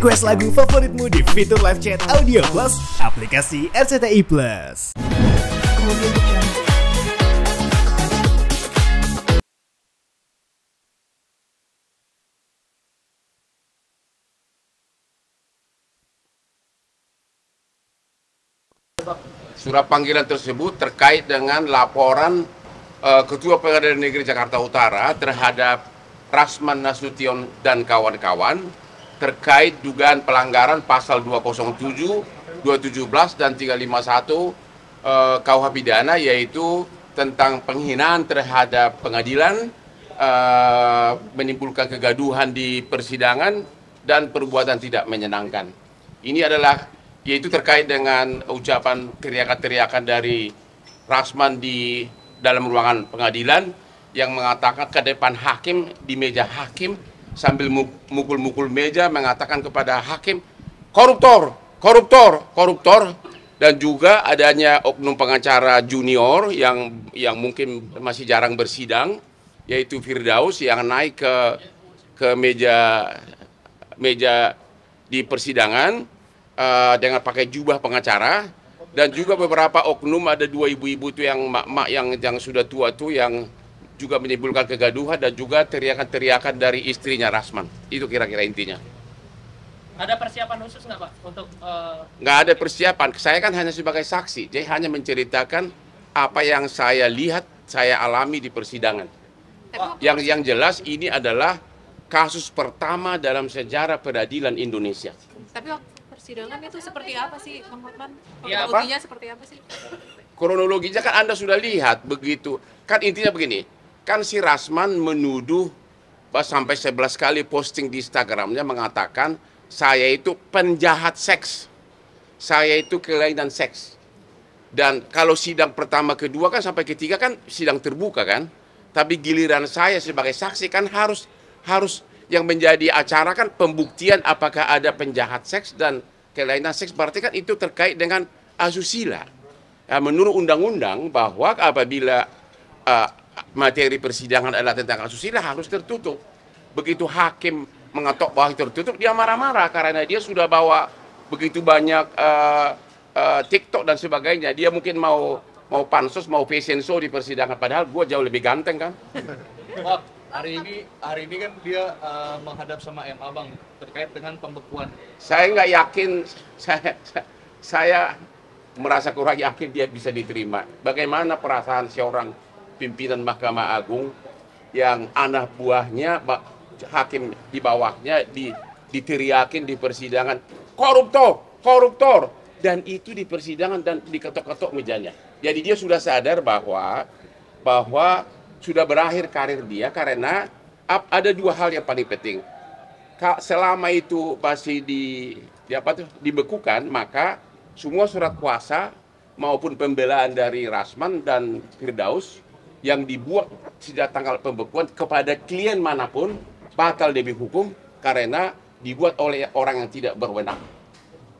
Request lagu favoritmu di fitur live chat Audio Plus aplikasi RCTI Plus. Surat panggilan tersebut terkait dengan laporan Ketua Pengadilan Negeri Jakarta Utara terhadap Rasman Nasution dan kawan-kawan terkait dugaan pelanggaran pasal 207, 217 dan 351 KUH pidana, yaitu tentang penghinaan terhadap pengadilan, menimbulkan kegaduhan di persidangan dan perbuatan tidak menyenangkan. Ini adalah yaitu terkait dengan ucapan teriakan-teriakan dari Rasman di dalam ruangan pengadilan yang mengatakan ke depan hakim, di meja hakim, sambil mukul-mukul meja mengatakan kepada hakim, koruptor, koruptor, koruptor. Dan juga adanya oknum pengacara junior yang mungkin masih jarang bersidang, yaitu Firdaus, yang naik ke meja di persidangan dengan pakai jubah pengacara, dan juga beberapa oknum, ada dua ibu-ibu itu yang mak-mak yang sudah tua tuh yang juga menimbulkan kegaduhan, dan juga teriakan-teriakan dari istrinya Rasman. Itu kira-kira intinya. Ada persiapan khusus nggak Pak untuk? Nggak ada persiapan. Saya kan hanya sebagai saksi. Dia hanya menceritakan apa yang saya lihat, saya alami di persidangan. Yang jelas ini adalah kasus pertama dalam sejarah peradilan Indonesia. Tapi persidangan itu seperti apa sih, Bang Hotman? Ya, kronologinya seperti apa sih? Kronologinya kan Anda sudah lihat begitu. Kan intinya begini, kan si Rasman menuduh sampai 11 kali posting di Instagramnya mengatakan saya itu penjahat seks, saya itu kelainan seks. Dan kalau sidang pertama, kedua kan sampai ketiga kan sidang terbuka kan. Tapi giliran saya sebagai saksi kan harus yang menjadi acara kan pembuktian apakah ada penjahat seks dan kelainan seks, berarti kan itu terkait dengan asusila. Menurut undang-undang bahwa apabila materi persidangan adalah tentang asusila harus tertutup. Begitu hakim mengetok bahwa tertutup, dia marah-marah karena dia sudah bawa begitu banyak TikTok dan sebagainya. Dia mungkin mau pansus, mau fashion show di persidangan, padahal gue jauh lebih ganteng kan. Pak, hari ini kan dia menghadap sama MA Bang terkait dengan pembekuan. Saya nggak yakin, saya merasa kurang yakin dia bisa diterima. Bagaimana perasaan seorang pimpinan Mahkamah Agung yang anak buahnya, hakim di bawahnya diteriakin di persidangan, koruptor, koruptor, dan itu di persidangan dan diketok-ketok mejanya. Jadi dia sudah sadar bahwa sudah berakhir karir dia, karena ada dua hal yang paling penting. Selama itu masih dibekukan, maka semua surat kuasa maupun pembelaan dari Rasman dan Firdaus yang dibuat sejak tanggal pembekuan kepada klien manapun bakal demi hukum karena dibuat oleh orang yang tidak berwenang.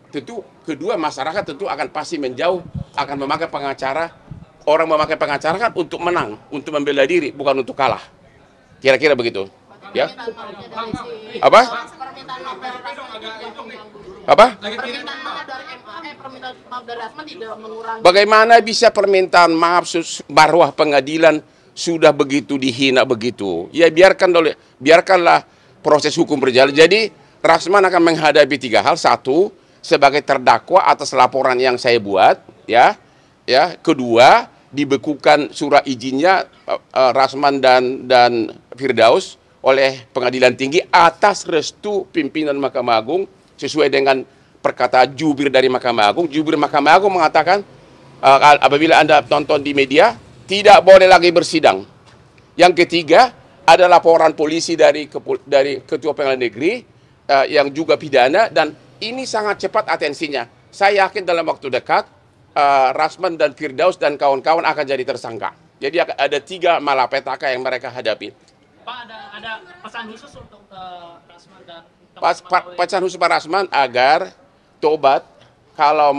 Tentu kedua, masyarakat tentu akan pasti menjauh, akan memakai pengacara. Orang memakai pengacara kan untuk menang, untuk membela diri, bukan untuk kalah. Kira-kira begitu. Ya. Apa? Apa? Bagaimana bisa permintaan maaf marwah pengadilan sudah begitu dihina begitu? Ya biarkanlah proses hukum berjalan. Jadi Rasman akan menghadapi tiga hal. Satu, sebagai terdakwa atas laporan yang saya buat, ya. Kedua, dibekukan surat izinnya Rasman dan Firdaus oleh Pengadilan Tinggi atas restu pimpinan Mahkamah Agung sesuai dengan perkataan jubir dari Mahkamah Agung. Jubir Mahkamah Agung mengatakan apabila Anda tonton di media, tidak boleh lagi bersidang. Yang ketiga, ada laporan polisi dari Ketua Pengadilan Negeri yang juga pidana, dan ini sangat cepat atensinya. Saya yakin dalam waktu dekat Rasman dan Firdaus dan kawan-kawan akan jadi tersangka. Jadi ada tiga malapetaka yang mereka hadapi. Pak, ada pesan khusus untuk Rasman dan pesan khusus Pak Rasman agar tobat, kalau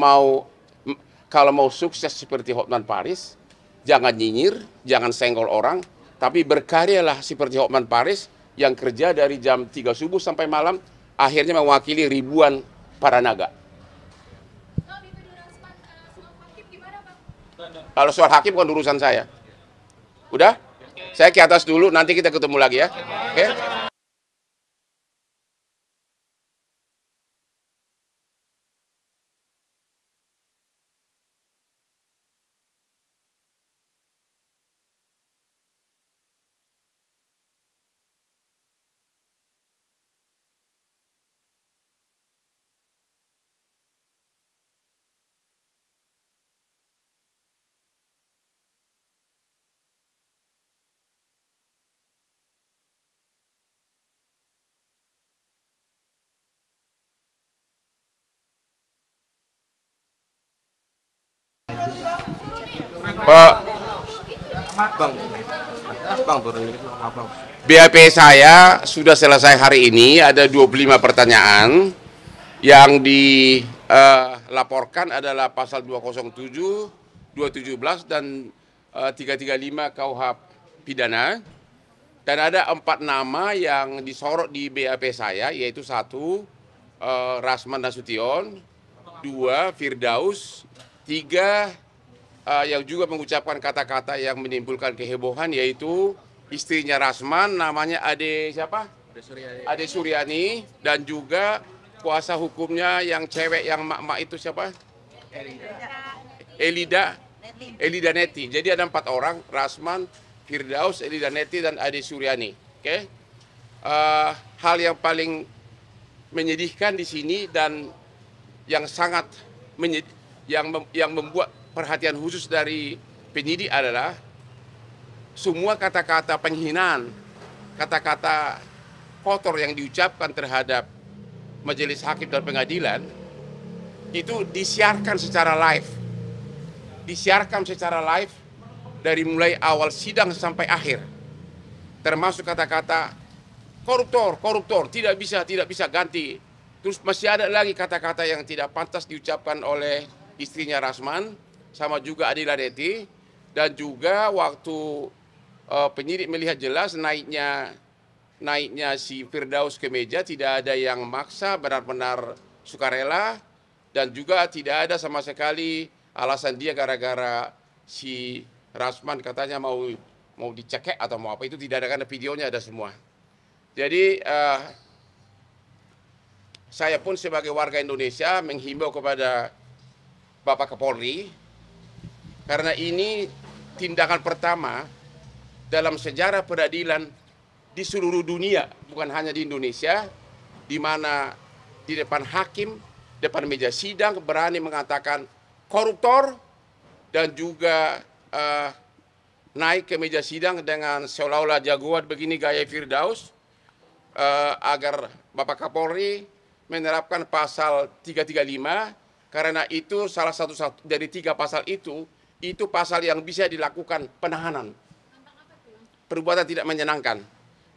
mau sukses seperti Hotman Paris, jangan nyinyir, jangan senggol orang, tapi berkaryalah seperti Hotman Paris yang kerja dari jam 3 subuh sampai malam akhirnya mewakili ribuan para naga. Kalau soal hakim bukan urusan saya. Udah? Saya ke atas dulu, nanti kita ketemu lagi ya. Oke? Pak, BAP saya sudah selesai hari ini, ada 25 pertanyaan. Yang dilaporkan adalah pasal 207, 217, dan 335 KUHP pidana. Dan ada 4 nama yang disorot di BAP saya, yaitu 1, Rasman Nasution, 2, Firdaus, 3, yang juga mengucapkan kata-kata yang menimbulkan kehebohan, yaitu istrinya Rasman, namanya Ade siapa? Ade Suryani, dan juga kuasa hukumnya yang cewek yang mak-mak itu siapa? Elida Neti. Jadi ada 4 orang, Rasman, Firdaus, Elida Neti, dan Ade Suryani. Oke? Hal yang paling menyedihkan di sini dan yang sangat yang membuat perhatian khusus dari penyidik adalah semua kata-kata penghinaan, kata-kata kotor yang diucapkan terhadap majelis hakim dan pengadilan itu disiarkan secara live. Disiarkan secara live dari mulai awal sidang sampai akhir. Termasuk kata-kata koruptor, tidak bisa ganti. Terus masih ada lagi kata-kata yang tidak pantas diucapkan oleh istrinya Rasman, sama juga Adila Neti, dan juga waktu penyidik melihat jelas naiknya si Firdaus ke meja, tidak ada yang maksa, benar-benar sukarela, dan juga tidak ada sama sekali alasan dia gara-gara si Rasman katanya mau dicekek atau mau apa, itu tidak ada, karena videonya ada semua. Jadi saya pun sebagai warga Indonesia menghimbau kepada Bapak Kapolri, karena ini tindakan pertama dalam sejarah peradilan di seluruh dunia, bukan hanya di Indonesia, di mana di depan hakim, depan meja sidang berani mengatakan koruptor, dan juga naik ke meja sidang dengan seolah-olah jagoan begini gaya Firdaus, agar Bapak Kapolri menerapkan pasal 335, karena itu salah satu dari 3 pasal itu pasal yang bisa dilakukan penahanan. Perbuatan tidak menyenangkan.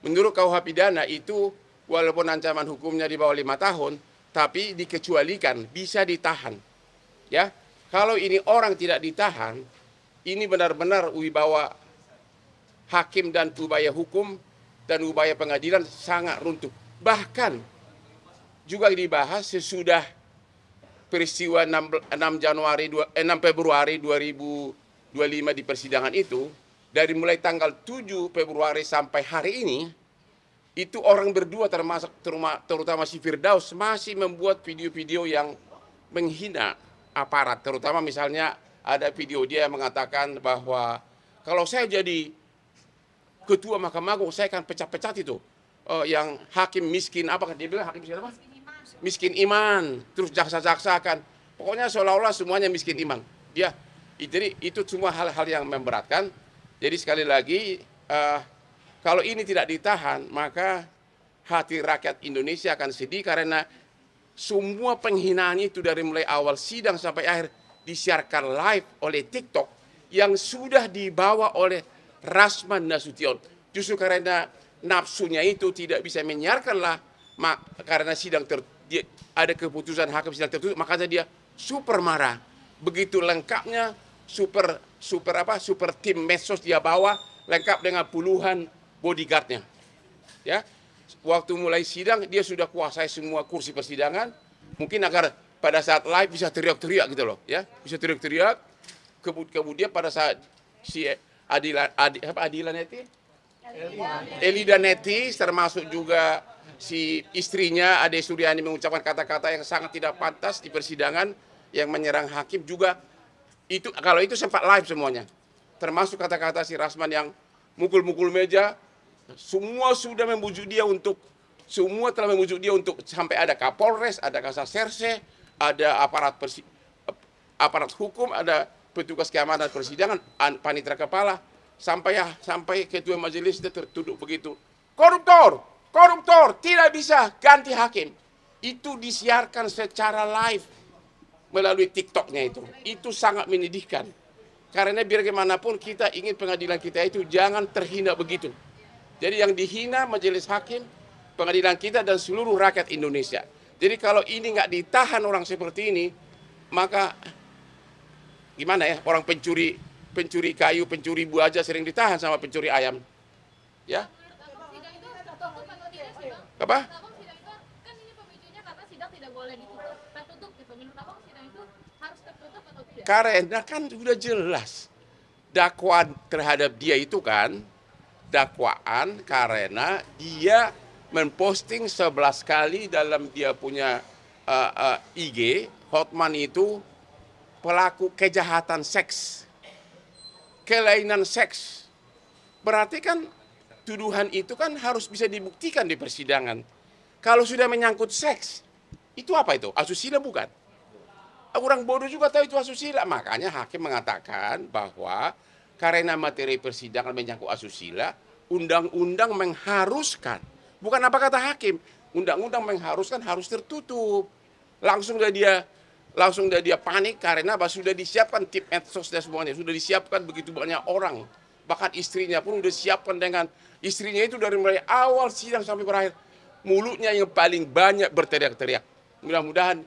Menurut KUH pidana itu walaupun ancaman hukumnya di bawah 5 tahun, tapi dikecualikan, bisa ditahan. Ya, kalau ini orang tidak ditahan, ini benar-benar wibawa hakim dan upaya hukum dan upaya pengadilan sangat runtuh. Bahkan juga dibahas sesudah peristiwa 6 Februari 2025 di persidangan itu, dari mulai tanggal 7 Februari sampai hari ini, itu orang berdua terutama si Firdaus masih membuat video-video yang menghina aparat. Terutama misalnya ada video dia yang mengatakan bahwa kalau saya jadi ketua Mahkamah Agung, saya akan pecat-pecat itu. Yang hakim miskin, apa dia bilang hakim miskin apa? Miskin iman, terus jaksa-jaksa kan, pokoknya seolah-olah semuanya miskin iman. Jadi itu semua hal-hal yang memberatkan. Jadi sekali lagi, kalau ini tidak ditahan, maka hati rakyat Indonesia akan sedih, karena semua penghinaan itu dari mulai awal sidang sampai akhir disiarkan live oleh TikTok yang sudah dibawa oleh Rasman Nasution. Justru karena nafsunya itu tidak bisa menyiarkanlah, karena sidang ada keputusan hakim sidang tertutup, makanya dia super marah. Begitu lengkapnya super tim medsos dia bawa, lengkap dengan puluhan bodyguardnya. Ya, waktu mulai sidang dia sudah kuasai semua kursi persidangan. Mungkin agar pada saat live bisa teriak-teriak gitu loh, ya, bisa teriak-teriak. Kemudian pada saat si Adilan Neti, Elida Neti, termasuk juga si istrinya Ade Suryani mengucapkan kata-kata yang sangat tidak pantas di persidangan yang menyerang hakim juga. Itu kalau itu sempat live semuanya, termasuk kata-kata si Rasman yang mukul-mukul meja. Semua sudah membujuk dia untuk, semua telah membujuk dia untuk sampai ada Kapolres, ada Kasatserse, ada aparat hukum, ada petugas keamanan persidangan, panitera kepala, sampai ketua majelis itu tertuduh begitu. Koruptor, koruptor, tidak bisa ganti hakim. Itu disiarkan secara live melalui TikToknya itu. Itu sangat menyedihkan. Karena biar bagaimanapun kita ingin pengadilan kita itu jangan terhina begitu. Jadi yang dihina majelis hakim, pengadilan kita dan seluruh rakyat Indonesia. Jadi kalau ini nggak ditahan orang seperti ini, maka gimana ya, orang pencuri kayu, pencuri buah aja sering ditahan sama pencuri ayam. Ya. Apa? Kan ini pemicunya karena sidang tidak boleh ditutup, tertutup gitu. Menurut Abang sidang itu harus tertutup atau tidak? Karena kan sudah jelas dakwaan terhadap dia itu kan dakwaan karena dia memposting 11 kali dalam dia punya IG, Hotman itu pelaku kejahatan seks, kelainan seks. Berarti kan tuduhan itu kan harus bisa dibuktikan di persidangan. Kalau sudah menyangkut seks, itu apa itu? Asusila bukan? Orang bodoh juga tahu itu asusila. Makanya hakim mengatakan bahwa karena materi persidangan menyangkut asusila, undang-undang mengharuskan. Bukan apa kata hakim, undang-undang mengharuskan harus tertutup. Langsung dia panik karena sudah disiapkan tim medsos dan semuanya, sudah disiapkan begitu banyak orang. Bahkan istrinya pun sudah disiapkan dengan istrinya itu dari mulai awal sidang sampai berakhir. Mulutnya yang paling banyak berteriak-teriak. Mudah-mudahan.